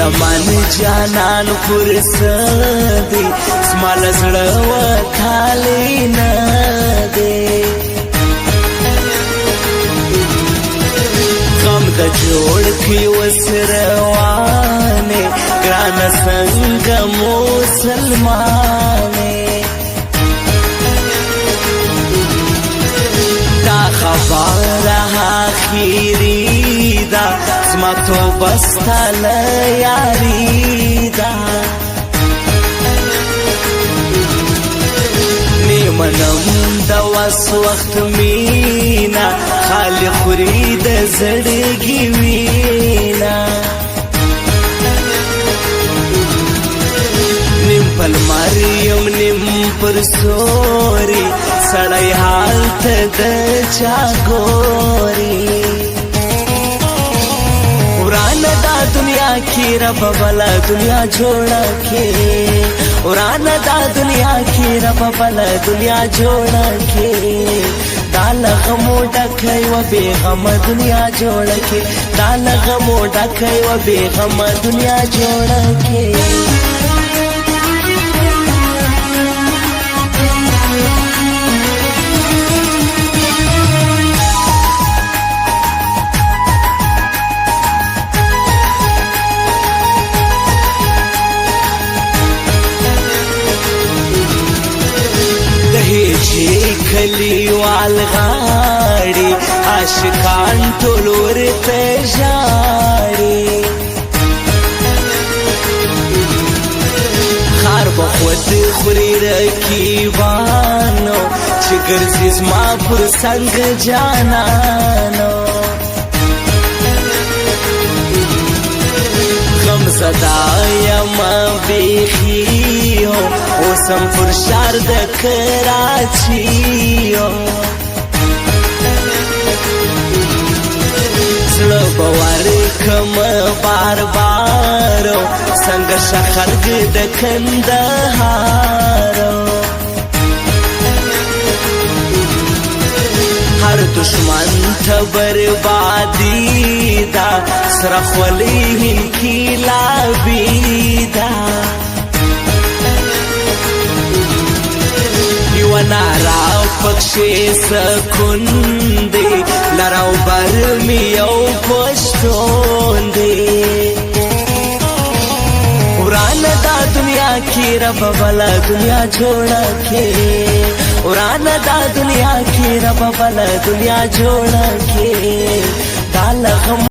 زمان جانان فرسدي سمال زړه وتالی نه دی غم د جوړ کی وسروانه ګران څنګه مسلمانه دا خبره اخیری دا زما توبه ستا له یاري دا منم د وس وخت مینا خالی خوري د زړګي وینا نیم پل مریم نیم پر سوري سړی حال ته د چا ګوري وران دا دنیا کی رب بلا دنیا جوړه کې وران دا دنیا کی رب بلا دنیا جوړه کې دال غمو ډکای و بے غم دنیا جوړه کې دال غمو ډکای و بے غم دنیا جوړه کې کلیوال غاړي عاشقان ټول ورته ژاړي خار به خود خوري رقیبانو چې ګرځي زما پر څنګ جانانو غم زدا یم بیخي اوسم پر شار د کراچیو زړه به ورکم بار بارو څنګه شخرګ د کندهارو هر دشمن ته بربادي دا سره خولي انقلابي دا یو نارا پکښې سکون دی لراو بر مې یو پشتون دی وران دا دنیا کی رب بلا دنیا جوړه کې وران دا دنیا کی رب بلا دنیا جوړه کې دا لغم